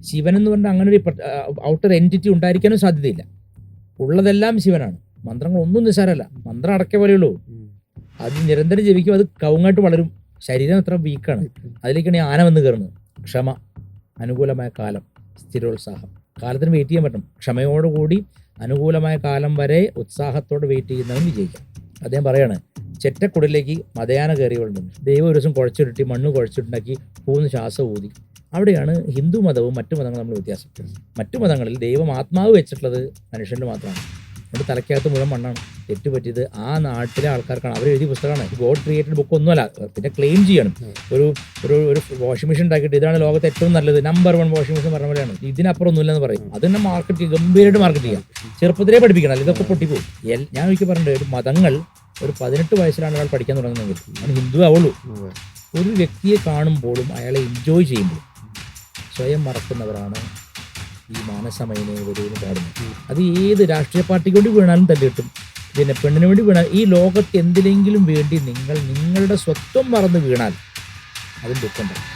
ശിവൻ എന്ന് പറഞ്ഞാൽ അങ്ങനെ ഒരു ഔട്ടർ എൻറ്റിറ്റി ഉണ്ടായിരിക്കാനും സാധ്യതയില്ല. ഉള്ളതെല്ലാം ശിവനാണ്. മന്ത്രങ്ങൾ ഒന്നും നിസ്സാരമല്ല. മന്ത്രം അടക്ക പോലെയുള്ളൂ. അത് നിരന്തരം ജപിക്കും, അത് കവുങ്ങായിട്ട് വളരും. ശരീരം അത്ര വീക്കാണ്. അതിലേക്കാണ് ഈ ആന വന്ന് കയറുന്നത്. ക്ഷമ, അനുകൂലമായ കാലം, സ്ഥിരോത്സാഹം. കാലത്തിന് വെയിറ്റ് ചെയ്യാൻ പറ്റും. ക്ഷമയോടുകൂടി അനുകൂലമായ കാലം വരെ ഉത്സാഹത്തോടെ വെയിറ്റ് ചെയ്യുന്നവൻ വിജയിക്കാം. അദ്ദേഹം പറയാണ്, ചെറ്റക്കുടലിലേക്ക് മതയാന കയറിയുണ്ടെന്ന്. ദൈവം ഒരു ദിവസം കുഴച്ചുരുട്ടി മണ്ണ് കുഴച്ചിട്ടുണ്ടാക്കി പൂന്ന് ശ്വാസം ഊതി. അവിടെയാണ് ഹിന്ദു മതവും മറ്റു മതങ്ങളും നമ്മൾ വ്യത്യാസം. മറ്റു മതങ്ങളിൽ ദൈവം ആത്മാവ് വെച്ചിട്ടുള്ളത് മനുഷ്യൻ്റെ മാത്രമാണ്. എൻ്റെ തലയ്ക്കകത്ത് മുഴുവൻ മണ്ണാണ്. തെറ്റുപറ്റിയത് ആ നാട്ടിലെ ആൾക്കാർക്കാണ്. അവർ എഴുതിയ പുസ്തകമാണ്. ഗോഡ് ക്രിയേറ്റഡ് ബുക്ക് ഒന്നുമല്ല. പിന്നെ ക്ലെയിം ചെയ്യണം. ഒരു വാഷിംഗ് മെഷീൻ ഉണ്ടാക്കിയിട്ട് ഇതാണ് ലോകത്തെ ഏറ്റവും നല്ലത്, നമ്പർ 1 വാഷിംഗ് മെഷീൻ പറഞ്ഞ പോലെയാണ്. ഇതിനപ്പുറം ഒന്നുമില്ലെന്ന് പറയും. അത് തന്നെ മാർക്കറ്റ് ചെയ്യുക, ഗംഭീരമായിട്ട് മാർക്കറ്റ് ചെയ്യാം. ചെറുപ്പത്തിലേ പഠിപ്പിക്കണം, ഇതൊക്കെ പൊട്ടിപ്പോകും. ഞാൻ ഒരിക്കൽ പറഞ്ഞിട്ടുണ്ട്, ഒരു മതങ്ങൾ ഒരു 18 വയസ്സിലാണ് ഒരാൾ പഠിക്കാൻ തുടങ്ങുന്നതെങ്കിൽ അവന് ഹിന്ദു ആവുള്ളൂ. ഒരു വ്യക്തിയെ കാണുമ്പോഴും അയാളെ എൻജോയ് ചെയ്യുമ്പോഴും സ്വയം മറക്കുന്നവരാണ് ഈ മാനസമയനെ വരെയും പാടുന്നത്. അത് ഏത് രാഷ്ട്രീയ പാർട്ടിക്ക് വേണ്ടി വീണാലും തല്ലിട്ടും, പിന്നെ പെണ്ണിന് വേണ്ടി വീണാൽ, ഈ ലോകത്ത് എന്തിനെങ്കിലും വേണ്ടി നിങ്ങൾ നിങ്ങളുടെ സ്വത്വം മറന്ന് വീണാൽ അതിൽ ദുഃഖമുണ്ടാകും.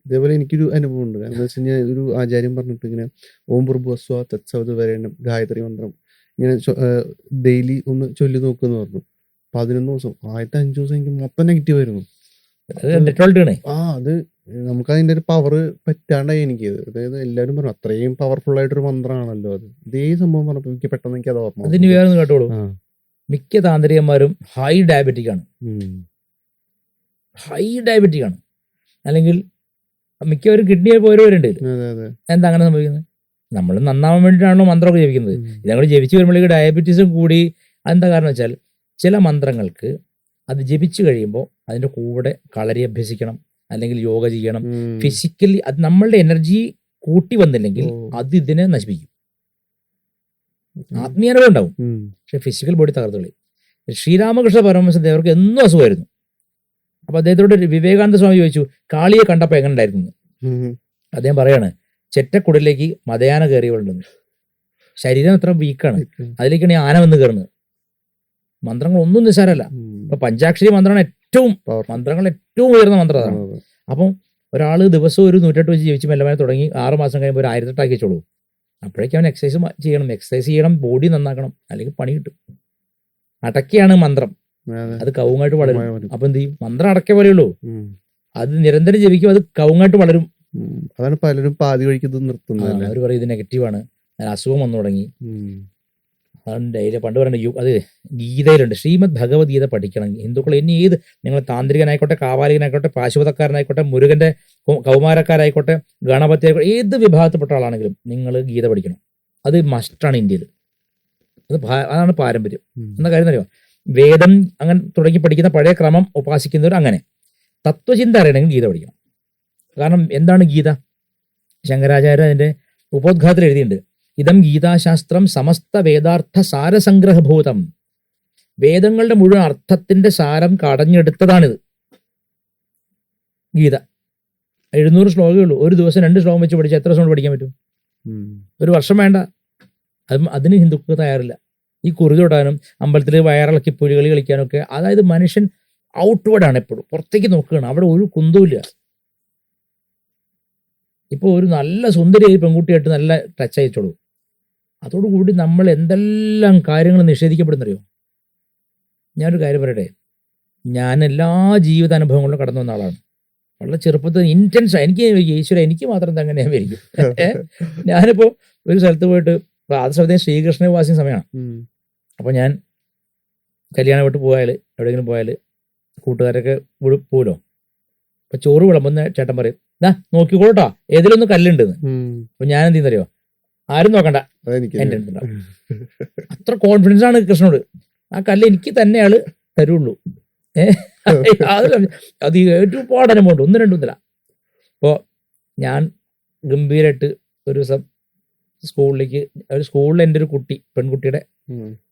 ഇതേപോലെ എനിക്കൊരു അനുഭവം ഉണ്ട്. എന്താ വെച്ച് കഴിഞ്ഞാൽ, ഒരു ആചാര്യം പറഞ്ഞിട്ട് ഇങ്ങനെ ഓം ഭൂർഭുവസ്വ തത്സവിതുർ വരേണ്യം ഗായത്രി മന്ത്രം ഇങ്ങനെ ഡെയിലി ഒന്ന് ചൊല്ലി നോക്കുമെന്ന് പറഞ്ഞു. 11 ദിവസം, ആദ്യത്തെ 5 ദിവസം എനിക്ക് മൊത്തം നെഗറ്റീവ് ആയിരുന്നു. അത് നമുക്ക് അതിന്റെ ഒരു പവർ പറ്റാണ്ടായി എനിക്ക്. അതായത് എല്ലാവരും പറഞ്ഞു അത്രയും പവർഫുൾ ആയിട്ടൊരു മന്ത്രമാണല്ലോ അത്. ഇതേ സംഭവം പറഞ്ഞപ്പോൾ എനിക്ക് പെട്ടെന്ന് എനിക്ക് അത് ഓർമ്മ. അതിന് വേറെ കേട്ടോളൂ, മിക്ക താന്ത്രികന്മാരും ഹൈ ഡയബറ്റിക് ആണ്. ഹൈ ഡയബറ്റിക് ആണ്, അല്ലെങ്കിൽ മിക്കവരും കിഡ്നിയിൽ പോയവരുണ്ട്. എന്താ അങ്ങനെ സംഭവിക്കുന്നത്? നമ്മൾ നന്നാവാൻ വേണ്ടിയിട്ടാണല്ലോ മന്ത്രമൊക്കെ ജപിക്കുന്നത്. ഇതങ്ങോട്ട് ജപിച്ച് വരുമ്പോഴേക്ക് ഡയബറ്റീസും കൂടി. അതെന്താ കാരണം വെച്ചാൽ, ചില മന്ത്രങ്ങൾക്ക് അത് ജപിച്ചു കഴിയുമ്പോൾ അതിൻ്റെ കൂടെ കളരി അഭ്യസിക്കണം, അല്ലെങ്കിൽ യോഗ ചെയ്യണം. ഫിസിക്കലി അത് നമ്മളുടെ എനർജി കൂട്ടി വന്നില്ലെങ്കിൽ അത് ഇതിനെ നശിപ്പിക്കും. ആത്മീയനവും ഉണ്ടാവും, പക്ഷെ ഫിസിക്കൽ ബോഡി തകർത്തുള്ളി. ശ്രീരാമകൃഷ്ണ പരമഹംസ ദേവർക്ക് എന്നും അസുഖമായിരുന്നു. അപ്പൊ അദ്ദേഹത്തോട് വിവേകാനന്ദ സ്വാമി ചോദിച്ചു, കാളിയെ കണ്ടപ്പോൾ എങ്ങനെ ഉണ്ടായിരുന്നു? അദ്ദേഹം പറയാണ്, ചെറ്റക്കുടലിലേക്ക് മതയാന കയറിയുണ്ടെന്ന്. ശരീരം അത്ര വീക്കാണ്. അതിലേക്കാണ് ഈ ആന വന്ന് കയറുന്നത്. മന്ത്രങ്ങൾ ഒന്നും നിസ്സാരമല്ല. ഇപ്പൊ പഞ്ചാക്ഷരി മന്ത്രമാണ് മന്ത്രങ്ങൾ ഏറ്റവും ഉയർന്ന മന്ത്രം അതാണ്. അപ്പം ഒരാൾ ദിവസവും ഒരു 108 വെച്ച് ജീവിച്ച് മെല്ലെ തുടങ്ങി 6 മാസം കഴിയുമ്പോൾ ഒരു 1008 ആക്കി വെച്ചോളൂ. അപ്പോഴേക്കും അവൻ എക്സസൈസ് ചെയ്യണം, ബോഡി നന്നാക്കണം, അല്ലെങ്കിൽ പണി കിട്ടും. അടക്കയാണ് മന്ത്രം, അത് കവുങ്ങായിട്ട് വളരും. അപ്പൊ എന്ത് ചെയ്യും? മന്ത്രം അടക്ക പോലെയുള്ളൂ. അത് നിരന്തരം ജപിക്കും, അത് കവുങ്ങായിട്ട് വളരും. അതാണ് പലരും പാതി വഴിക്ക് നിർത്തുന്നത്. അവർ പറയും ഇത് നെഗറ്റീവാണ്, അസുഖം വന്നു തുടങ്ങി. പണ്ട് പറയണ്ട, അത് ഗീതയിലുണ്ട്. ശ്രീമദ് ഭഗവത്ഗീത പഠിക്കണം ഹിന്ദുക്കൾ. ഇനി ഏത്, നിങ്ങൾ താന്ത്രികനായിക്കോട്ടെ, കാവാലികനായിക്കോട്ടെ, പാശുപതക്കാരനായിക്കോട്ടെ, മുരുകന്റെ കൗമാരക്കാരായിക്കോട്ടെ, ഗണപതി ആയിക്കോട്ടെ, ഏത് വിഭാഗത്തിൽപ്പെട്ട ആളാണെങ്കിലും നിങ്ങൾ ഗീത പഠിക്കണം. അത് മസ്റ്റാണ് ഇന്ത്യയിൽ. അതാണ് പാരമ്പര്യം. എന്ന കാര്യം അറിയാം. വേദം അങ്ങനെ തുടങ്ങി പഠിക്കുന്ന പഴയ ക്രമം ഉപാസിക്കുന്നവർ അങ്ങനെ. തത്വചിന്ത അറിയണമെങ്കിൽ ഗീത പഠിക്കണം. കാരണം എന്താണ് ഗീത? ശങ്കരാചാര്യ അതിന്റെ ഉപോദ്ഘാതത്തിൽ എഴുതിയിട്ടുണ്ട്, ഇതം ഗീതാശാസ്ത്രം സമസ്ത വേദാർത്ഥ സാരസംഗ്രഹഭൂതം. വേദങ്ങളുടെ മുഴുവൻ അർത്ഥത്തിന്റെ സാരം കടഞ്ഞെടുത്തതാണിത് ഗീത. 700 ശ്ലോകമേ ഉള്ളൂ. ഒരു ദിവസം 2 ശ്ലോകം വെച്ച് പഠിച്ചാൽ എത്ര ശ്ലോകം പഠിക്കാൻ പറ്റും? ഒരു വർഷം വേണ്ട. അതിന് ഹിന്ദുക്കൾ തയ്യാറില്ല. ഈ കുറി തൊടാനും അമ്പലത്തിൽ വയറിളക്കി പുലികളി കളിക്കാനൊക്കെ. അതായത് മനുഷ്യൻ ഔട്ട്വേർഡാണ്, എപ്പോഴും പുറത്തേക്ക് നോക്കുകയാണ്. അവിടെ ഒരു കുന്തവുമില്ല. ഇപ്പോൾ ഒരു നല്ല സുന്ദരിയായി പെൺകുട്ടിയായിട്ട് നല്ല ടച്ച് അയച്ചോളൂ, അതോടുകൂടി നമ്മൾ എന്തെല്ലാം കാര്യങ്ങൾ നിഷേധിക്കപ്പെടുന്നറിയോ? ഞാനൊരു കാര്യം പറയട്ടെ, ഞാൻ എല്ലാ ജീവിതാനുഭവങ്ങളിലും കടന്നു വന്ന ആളാണ്. വളരെ ചെറുപ്പത്തിൽ ഇൻറ്റൻസ്. എനിക്ക് ഈശ്വര എനിക്ക് മാത്രം എങ്ങനെയാ വരിക്കും. ഞാനിപ്പോൾ ഒരു സ്ഥലത്ത് പോയിട്ട്, ആ സമയത്ത് ശ്രീകൃഷ്ണ വാസിയ സമയമാണ്. അപ്പോൾ ഞാൻ കല്യാണം വിട്ട് പോയാൽ, എവിടെയെങ്കിലും പോയാൽ കൂട്ടുകാരൊക്കെ പോലോ, അപ്പൊ ചോറ് വിളമ്പുന്ന ചേട്ടൻ പറയും, നോക്കിക്കോളൂട്ടോ ഏതിലൊന്നും കല്ലുണ്ടെന്ന്. അപ്പൊ ഞാൻ എന്ത് ചെയ്യുന്നറിയോ? ആരും നോക്കണ്ട, എൻ്റെ അടുത്തുണ്ടാവും. അത്ര കോൺഫിഡൻസ് ആണ് കൃഷ്ണനോട്. ആ കല്ല് എനിക്ക് തന്നെ ആള് തരുള്ളൂ. അത് ഒരുപാട് അനുഭവമുണ്ട്, 1 2 ഒന്നുമില്ല. അപ്പോൾ ഞാൻ ഗംഭീരമായിട്ട് ഒരു ദിവസം സ്കൂളിൽ എൻ്റെ ഒരു കുട്ടി, പെൺകുട്ടിയുടെ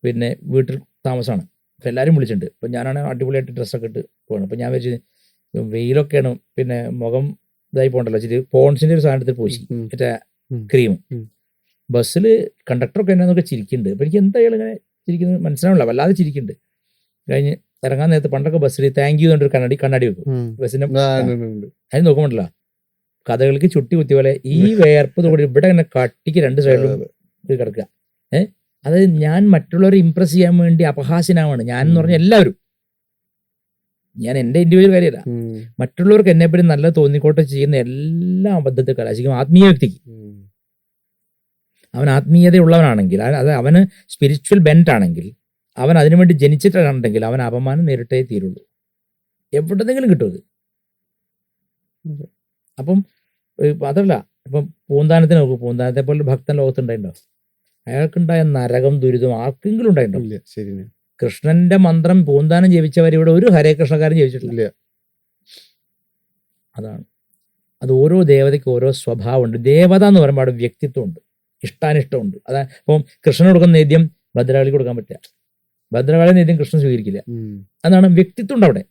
പിന്നെ വീട്ടിൽ താമസമാണ്. അപ്പം എല്ലാവരും വിളിച്ചിട്ടുണ്ട്. അപ്പം ഞാനാണ് അടിപൊളിയായിട്ട് ഡ്രസ്സൊക്കെ ഇട്ട് പോകണം. അപ്പം ഞാൻ വെച്ച് വെയിലൊക്കെയാണ്, പിന്നെ മുഖം ഇതായി പോകണ്ടല്ലോ, ഇച്ചിരി പോൺസിൻ്റെ ഒരു സാധനത്തിൽ പോയി മറ്റേ ക്രീം. ബസ്സിൽ കണ്ടക്ടറൊക്കെ എന്നൊക്കെ ചിരിക്കുന്നുണ്ട്. അപ്പം എനിക്ക് എന്തായാലും ഇങ്ങനെ ചിരിക്കുന്നത് മനസ്സിലാവില്ല, വല്ലാതെ ചിരിക്കുന്നുണ്ട്. കഴിഞ്ഞ് ഇറങ്ങാൻ നേരത്ത് പണ്ടൊക്കെ ബസ്സിൽ താങ്ക് യു എന്നൊരു കണ്ണാടി വെക്കും ബസ്സിന്റെ. അതിന് നോക്കുമ്പോണ്ടല്ലോ കഥകൾക്ക് ചുട്ടി കുത്തിയ പോലെ ഈ വേർപ്പ് കൂടി ഇവിടെ ഇങ്ങനെ കട്ടിക്ക് രണ്ട് സൈഡിലും കിടക്കുക. അത് ഞാൻ മറ്റുള്ളവരെ ഇംപ്രസ് ചെയ്യാൻ വേണ്ടി അപഹാസ്യനാവാണ് ഞാൻ എന്ന് പറഞ്ഞ എല്ലാവരും. ഞാൻ എൻ്റെ ഇൻഡിവിജ്വൽ കാര്യമല്ല, മറ്റുള്ളവർക്ക് എന്നെപ്പറ്റി നല്ല തോന്നിക്കോട്ടെ ചെയ്യുന്ന എല്ലാ അബദ്ധത്തിൽ കലാശിക്കും ആത്മീയ വ്യക്തിക്ക്. അവൻ ആത്മീയതയുള്ളവനാണെങ്കിൽ, അത് അവന് സ്പിരിച്വൽ ബെൻറ്റ് ആണെങ്കിൽ, അവൻ അതിനുവേണ്ടി ജനിച്ചിട്ടുണ്ടെങ്കിൽ അവൻ അപമാനം നേരിട്ടേ തീരുള്ളൂ. എവിടെന്നെങ്കിലും കിട്ടും അത്. അപ്പം അതല്ല, ഇപ്പം പൂന്താനത്തിന് നോക്കും, പൂന്താനത്തെ പോലെ ഭക്തൻ ലോകത്തുണ്ടായിട്ടോ? അയാൾക്കുണ്ടായ നരകം ദുരിതം ആർക്കെങ്കിലും ഉണ്ടായിട്ടോ? കൃഷ്ണന്റെ മന്ത്രം പൂന്താനം ജപിച്ചവരിവിടെ ഒരു ഹരേ കൃഷ്ണക്കാരൻ ജപിച്ചിട്ടില്ല. അതാണ് അത്. ഓരോ ദേവതയ്ക്ക് ഓരോ സ്വഭാവമുണ്ട്. ദേവത എന്ന് പറയുമ്പോൾ അവിടെ വ്യക്തിത്വമുണ്ട്, ഇഷ്ടാനിഷ്ടമുണ്ട്. അതാ ഇപ്പം കൃഷ്ണന് കൊടുക്കുന്ന നേദ്യം ഭദ്രകാളി കൊടുക്കാൻ പറ്റില്ല, ഭദ്രകാളി നേദ്യം കൃഷ്ണൻ സ്വീകരിക്കില്ല. അതാണ് വ്യക്തിത്വം ഉണ്ട് അവിടെ.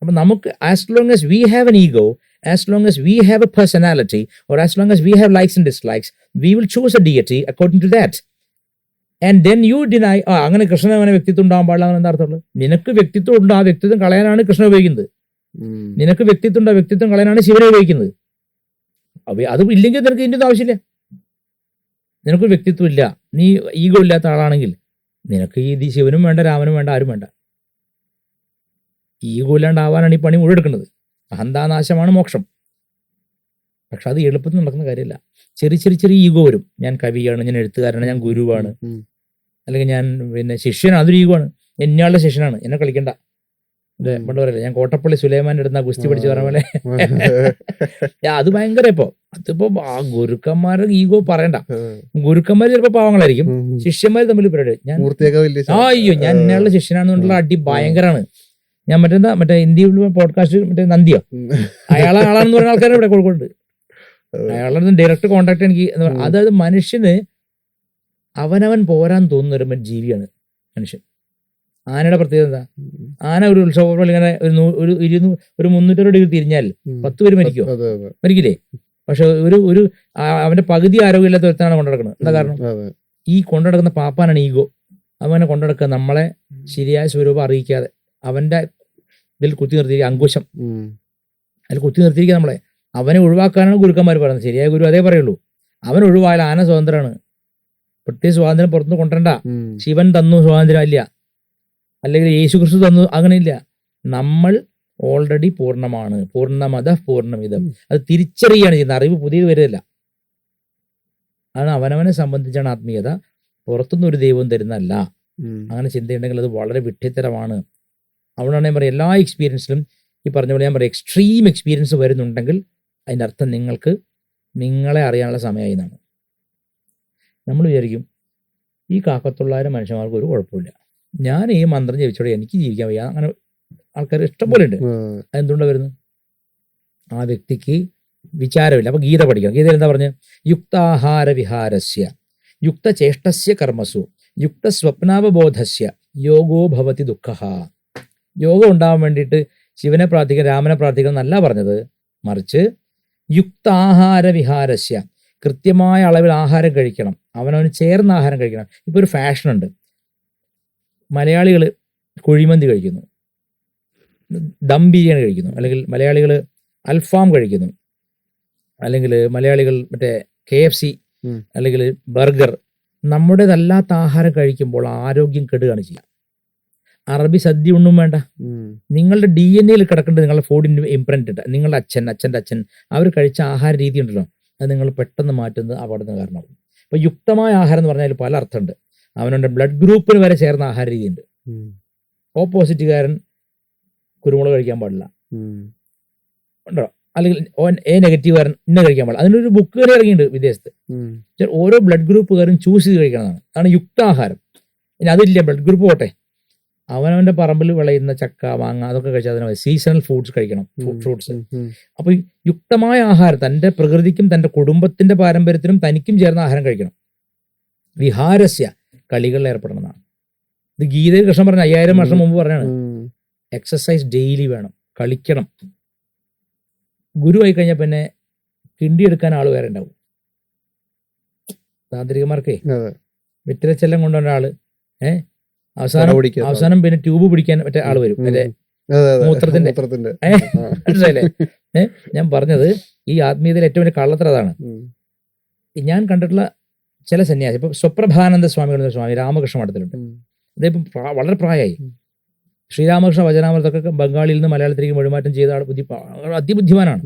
അപ്പം നമുക്ക് as long as we have an ego, as long as we have a personality, or as long as we have likes and dislikes, we will choose a deity according to that. And then you deny, അങ്ങനെ കൃഷ്ണൻ അങ്ങനെ വ്യക്തിത്വം ഉണ്ടാകാൻ പാടില്ല എന്ന് എന്താ അർത്ഥമുള്ളത്? നിനക്ക് വ്യക്തിത്വം ഉണ്ട്, ആ വ്യക്തിത്വം കളയാനാണ് കൃഷ്ണൻ ഉപയോഗിക്കുന്നത്. നിനക്ക് വ്യക്തിത്വം ഉണ്ട്, ആ വ്യക്തിത്വം കളയാനാണ് ശിവനെ ഉപയോഗിക്കുന്നത്. അത് ഇല്ലെങ്കിൽ നിനക്ക് ഇതിൻ്റെ ഒന്നും ആവശ്യമില്ല. നിനക്ക് വ്യക്തിത്വം ഇല്ല, നീ ഈഗോ ഇല്ലാത്ത ആളാണെങ്കിൽ നിനക്ക് ഈ ശിവനും വേണ്ട, രാമനും വേണ്ട, ആരും വേണ്ട. ഈഗോ ഇല്ലാണ്ടാവാനാണ് ഈ പണി മുഴുവൻ എടുക്കുന്നത്. അഹന്താനാശമാണ് മോക്ഷം. പക്ഷെ അത് എളുപ്പത്തിൽ നടക്കുന്ന കാര്യമല്ല. ചെറിയ ഈഗോ വരും. ഞാൻ കവിയാണ്, ഞാൻ എഴുത്തുകാരാണ്, ഞാൻ ഗുരുവാണ്, അല്ലെങ്കിൽ ഞാൻ പിന്നെ ശിഷ്യനാണ്. അതൊരു ഈഗോ ആണ്. എന്നയാളുടെ ശിഷ്യനാണ്, എന്നെ കളിക്കണ്ട. പണ്ട് പറയല്ലേ, ഞാൻ കോട്ടപ്പള്ളി സുലൈമാൻ എടുന്ന ഗുസ്തി പഠിച്ച് പറഞ്ഞ പോലെ. അത് ഭയങ്കര. അതിപ്പോ ആ ഗുരുക്കന്മാരുടെ ഈഗോ പറയണ്ട. ഗുരുക്കന്മാർ ചിലപ്പോ പാവങ്ങളായിരിക്കും, ശിഷ്യന്മാർ തമ്മിൽ പരിപാടി. ഞാൻ അയ്യോ ഞാൻ എന്നയാളുടെ ശിഷ്യനാണെന്നുള്ള അടി ഭയങ്കരമാണ്. ഞാൻ മറ്റേ ഇന്ത്യയിൽ പോഡ്കാസ്റ്റ് മറ്റേ നന്ദിയോ ആളാണെന്ന് പറയുന്ന ആൾക്കാരെ ഇവിടെ കോഴിക്കോട്. അയാളുടെ ഡയറക്റ്റ് കോണ്ടാക്ട് എനിക്ക്. അതായത് മനുഷ്യന് അവനവൻ പോരാൻ തോന്നുന്ന ഒരു ജീവിയാണ് മനുഷ്യൻ. ആനയുടെ പ്രത്യേകത എന്താ? ആന ഒരു ഉത്സവം ഇങ്ങനെ ഒരു 300 ഡിഗ്രി തിരിഞ്ഞാൽ 10 പേര് മരിക്കില്ലേ? പക്ഷെ ഒരു അവന്റെ പകുതി ആരോഗ്യമില്ലാത്ത ഒരുത്തനാണ് കൊണ്ടുനടക്കുന്നത്. എന്താ കാരണം? ഈ കൊണ്ടുനടക്കുന്ന പാപ്പാനാണ് ഈഗോ. അവനെ കൊണ്ടുനടക്കുക നമ്മളെ ശരിയായ സ്വരൂപം അറിയിക്കാതെ. അവന്റെ ഇതിൽ കുത്തി നിർത്തിയിരിക്കുക, അങ്കുശം അതിൽ കുത്തി നിർത്തിയിരിക്കുക നമ്മളെ. അവനെ ഒഴിവാക്കാനാണ് ഗുരുക്കന്മാർ പറയുന്നത്. ശരിയായ ഗുരു അതേ പറയുള്ളൂ. അവൻ ഒഴിവായാൽ ആന സ്വതന്ത്രമാണ്. പ്രത്യേക സ്വാതന്ത്ര്യം പുറത്തുനിന്ന് കൊണ്ടുവരണ്ട. ശിവൻ തന്നു സ്വാതന്ത്ര്യം ഇല്ല, അല്ലെങ്കിൽ യേശു ക്രിസ്തു തന്നു, അങ്ങനെയില്ല. നമ്മൾ ഓൾറെഡി പൂർണ്ണമാണ്. പൂർണ്ണമത പൂർണ്ണമിതം. അത് തിരിച്ചറിയാണ് ചെയ്യുന്നത്. അറിവ് പുതിയത് വരുന്നില്ല. അതാണ് അവനവനെ സംബന്ധിച്ചാണ് ആത്മീയത. പുറത്തുനിന്ന് ഒരു ദൈവം തരുന്നതല്ല. അങ്ങനെ ചിന്തയുണ്ടെങ്കിൽ അത് വളരെ വിഡ്ഢിത്തരമാണ്. അതുകൊണ്ടാണ് ഞാൻ പറയാം, എല്ലാ എക്സ്പീരിയൻസിലും ഈ പറഞ്ഞ പോലെ ഞാൻ പറയാം, എക്സ്ട്രീം എക്സ്പീരിയൻസ് വരുന്നുണ്ടെങ്കിൽ അതിൻ്റെ അർത്ഥം നിങ്ങൾക്ക് നിങ്ങളെ അറിയാനുള്ള സമയമായി എന്നാണ്. നമ്മൾ വിചാരിക്കും ഈ 1,000 മനുഷ്യന്മാർക്ക് ഒരു കുഴപ്പമില്ല, ഞാൻ ഈ മന്ത്രം ജപിച്ചോടെ എനിക്ക് ജീവിക്കാൻ വയ്യ, അങ്ങനെ ആൾക്കാർ ഇഷ്ടംപോലെ ഉണ്ട്. അതെന്തുകൊണ്ടാണ് വരുന്നത്? ആ വ്യക്തിക്ക് വിചാരമില്ല. അപ്പൊ ഗീത പഠിക്കണം. ഗീതയിൽ എന്താ പറഞ്ഞ്? യുക്താഹാര വിഹാരസ്യ യുക്തചേഷ്ടസ്യ കർമ്മസു യുക്ത സ്വപ്നാവബോധസ്യ യോഗോ ഭവതി ദുഃഖഃ. യോഗം ഉണ്ടാവാൻ വേണ്ടിയിട്ട് ശിവനെ പ്രാർത്ഥിക്കണം, രാമനെ പ്രാർത്ഥിക്കണം എന്നല്ല പറഞ്ഞത്. മറിച്ച് യുക്താഹാര വിഹാരസ്യ, കൃത്യമായ അളവിൽ ആഹാരം കഴിക്കണം, അവനവന് ചേർന്ന ആഹാരം കഴിക്കണം. ഇപ്പോൾ ഒരു ഫാഷനുണ്ട്. മലയാളികൾ കുഴിമന്തി കഴിക്കുന്നു, ദം ബിരിയാണി കഴിക്കുന്നു, അല്ലെങ്കിൽ മലയാളികൾ അൽഫാം കഴിക്കുന്നു, അല്ലെങ്കിൽ മലയാളികൾ മറ്റേ KFC അല്ലെങ്കിൽ ബർഗർ. നമ്മുടേതല്ലാത്ത ആഹാരം കഴിക്കുമ്പോൾ ആരോഗ്യം കെടുകയാണ് ചെയ്യുക. അറബി സദ്യ ഒന്നും വേണ്ട. നിങ്ങളുടെ DNA കിടക്കേണ്ടത് നിങ്ങളുടെ ഫുഡിൻ്റെ ഇംപ്രിന്റ്. നിങ്ങളുടെ അച്ഛൻ്റെ അച്ഛൻ അവർ കഴിച്ച ആഹാര രീതി ഉണ്ടല്ലോ, അത് നിങ്ങൾ പെട്ടെന്ന് മാറ്റുന്നത് അപകടത്തിന് കാരണമാകും. അപ്പോൾ യുക്തമായ ആഹാരം എന്ന് പറഞ്ഞാൽ പല അർത്ഥമുണ്ട്. അവനുണ്ട് ബ്ലഡ് ഗ്രൂപ്പിന് വരെ ചേർന്ന ആഹാര രീതിയുണ്ട്. ഓപ്പോസിറ്റുകാരൻ കുരുമുളക് കഴിക്കാൻ പാടില്ല ഉണ്ടോ, അല്ലെങ്കിൽ A നെഗറ്റീവുകാരൻ ഇന്ന കഴിക്കാൻ പാടില്ല. അതിനൊരു ബുക്ക് വരെ ഇറങ്ങിയിട്ടുണ്ട് വിദേശത്ത്. ഓരോ ബ്ലഡ് ഗ്രൂപ്പുകാരും ചൂസ് ചെയ്ത് കഴിക്കണമെന്നാണ്. അതാണ് യുക്താഹാരം. ഇനി അതില്ല, ബ്ലഡ് ഗ്രൂപ്പ് പോട്ടെ, അവനവന്റെ പറമ്പിൽ വിളയുന്ന ചക്ക, മാങ്ങ അതൊക്കെ കഴിച്ചാൽ അതിന് സീസണൽ ഫ്രൂട്ട്സ് കഴിക്കണം, ഫ്രൂട്ട്സ്. അപ്പൊ യുക്തമായ ആഹാരം തന്റെ പ്രകൃതിക്കും തന്റെ കുടുംബത്തിന്റെ പാരമ്പര്യത്തിനും തനിക്കും ചേർന്ന ആഹാരം കഴിക്കണം. വിഹാരസ്യ, കളികളിൽ ഏർപ്പെടണമെന്നാണ്. ഇത് ഗീതയിൽ കൃഷ്ണൻ പറഞ്ഞ 5000 വർഷം മുമ്പ് പറഞ്ഞാണ്. എക്സസൈസ് ഡെയിലി വേണം, കളിക്കണം. ഗുരു ആയി കഴിഞ്ഞാൽ പിന്നെ കിണ്ടിയെടുക്കാൻ ആൾ വേറെ ഉണ്ടാവും. താന്ത്രികന്മാർക്കേ വെറ്റിലച്ചെല്ലം കൊണ്ടുവന്ന ആള് അവസാനം പിന്നെ ട്യൂബ് പിടിക്കാൻ മറ്റേ ആള് വരും, മറ്റേ മൂത്രത്തിന്റെ. മനസ്സിലായില്ലേ? ഞാൻ പറഞ്ഞത് ഈ ആത്മീയതയിൽ ഏറ്റവും വലിയ കള്ളത്തരം അതാണ്. ഞാൻ കണ്ടിട്ടുള്ള ചില സന്യാസി, ഇപ്പൊ സ്വപ്രഭാനന്ദ സ്വാമികൾ എന്ന സ്വാമി രാമകൃഷ്ണ മഠത്തിലുണ്ട്. അദ്ദേഹം വളരെ പ്രായമായി. ശ്രീരാമകൃഷ്ണ വചനാമൃതൊക്കെ ബംഗാളിൽ നിന്ന് മലയാളത്തിലേക്ക് മൊഴിമാറ്റം ചെയ്ത ആൾ, അതിബുദ്ധിമാനാണ്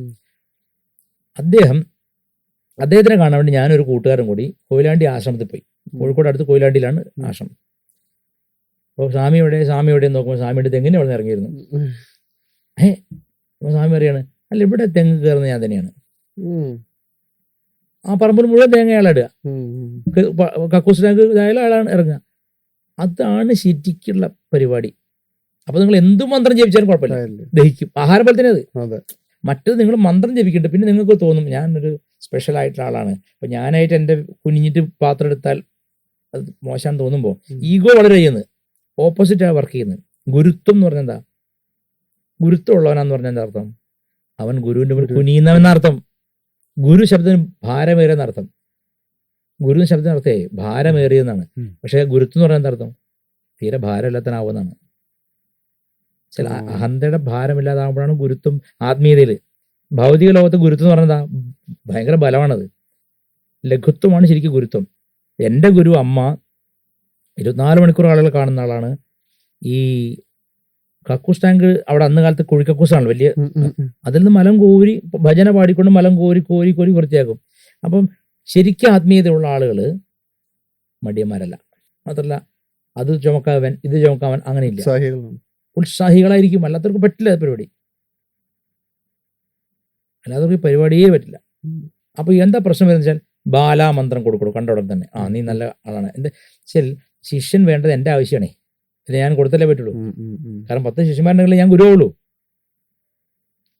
അദ്ദേഹത്തിനെ കാണാൻ വേണ്ടി ഞാനൊരു കൂട്ടുകാരൻ കൂടി കൊയിലാണ്ടി ആശ്രമത്തിൽ പോയി. കോഴിക്കോട് അടുത്ത് കൊയിലാണ്ടിയിലാണ് ആശ്രമം. അപ്പോൾ സ്വാമി എവിടെ നോക്കുമ്പോൾ സ്വാമിയുടെ തെങ്ങിന് അവിടെ നിന്ന് ഇറങ്ങിയിരുന്നു. അപ്പോൾ സ്വാമി പറയാണ്, അല്ല ഇവിടെ തെങ്ങ് കയറുന്ന ഞാൻ തന്നെയാണ്. ആ പറമ്പിൽ മുഴുവൻ തേങ്ങ അയാളിടുക, കക്കൂസ് ടാങ്ക് ഇതായാലും അയാളാണ് ഇറങ്ങുക. അതാണ് ശരിക്കുള്ള പരിപാടി. അപ്പൊ നിങ്ങൾ എന്തും മന്ത്രം ജപിച്ചാലും കുഴപ്പമില്ല, ദഹിക്കും. ആഹാരം പോലെ തന്നെ അത്. മറ്റത് നിങ്ങൾ മന്ത്രം ജപിക്കുന്നുണ്ട്, പിന്നെ നിങ്ങൾക്ക് തോന്നും ഞാനൊരു സ്പെഷ്യൽ ആയിട്ടുള്ള ആളാണ്. അപ്പൊ ഞാനായിട്ട് എൻ്റെ കുനിഞ്ഞിട്ട് പാത്രം എടുത്താൽ അത് മോശം തോന്നുമ്പോൾ ഈഗോ വളരെ ചെയ്യുന്നത്, ഓപ്പോസിറ്റാണ് വർക്ക് ചെയ്യുന്നത്. ഗുരുത്വം എന്ന് പറഞ്ഞാൽ എന്താ? ഗുരുത്വം ഉള്ളവനാന്ന് പറഞ്ഞാൽ എന്താ അർത്ഥം? അവൻ ഗുരുവിന്റെ മുന്നിൽ കുനിയുന്നവനർത്ഥം. ഗുരു ശബ്ദത്തിന് ഭാരമേറിയെന്നർത്ഥം. ഗുരു ശബ്ദത്തിന് അർത്ഥേ ഭാരമേറിയെന്നാണ്. പക്ഷെ ഗുരുത്വം എന്ന് പറഞ്ഞാൽ എന്താ അർത്ഥം? തീരെ ഭാരമില്ലാത്തനാവുന്നതാണ്. ചില അഹന്തയുടെ ഭാരമില്ലാതാകുമ്പോഴാണ് ഗുരുത്വം. ആത്മീയതയിൽ ഭൗതിക ലോകത്ത് ഗുരുത്വം എന്ന് പറഞ്ഞാൽ ഭയങ്കര ബലമാണത്. ലഘുത്വമാണ് ശരിക്കും ഗുരുത്വം. എൻ്റെ ഗുരു അമ്മ 24 മണിക്കൂർ ആളുകൾ കാണുന്ന ആളാണ്. ഈ കക്കൂസ് ടാങ്ക് അവിടെ അന്ന് കാലത്ത് കുഴിക്കക്കൂസാണ് വലിയ, അതിൽ നിന്ന് മലം കോരി ഭജന പാടിക്കൊണ്ട് മലം കോരി വൃത്തിയാക്കും. അപ്പം ശരിക്കും ആത്മീയതയുള്ള ആളുകൾ മടിയന്മാരല്ല. മാത്രമല്ല അത് ചുമക്കാവൻ ഇത് ചുമക്കാവൻ അങ്ങനെയില്ല, ഉത്സാഹികളായിരിക്കും. അല്ലാത്തവർക്ക് പറ്റില്ല പരിപാടി, അല്ലാത്തവർക്ക് പരിപാടിയേ പറ്റില്ല. അപ്പൊ എന്താ പ്രശ്നം വരുന്നത് വെച്ചാൽ ബാലാമന്ത്രം കൊടുക്കണം കണ്ടോടം തന്നെ. നീ നല്ല ആളാണ്. എന്താ വെച്ചാൽ ശിഷ്യൻ വേണ്ടത് എൻ്റെ ആവശ്യമാണേ, ഇത് ഞാൻ കൊടുത്തല്ലേ പറ്റുള്ളൂ. കാരണം 10 ശിഷ്യന്മാരുണ്ടെങ്കിൽ ഞാൻ ഗുരുവുള്ളൂ.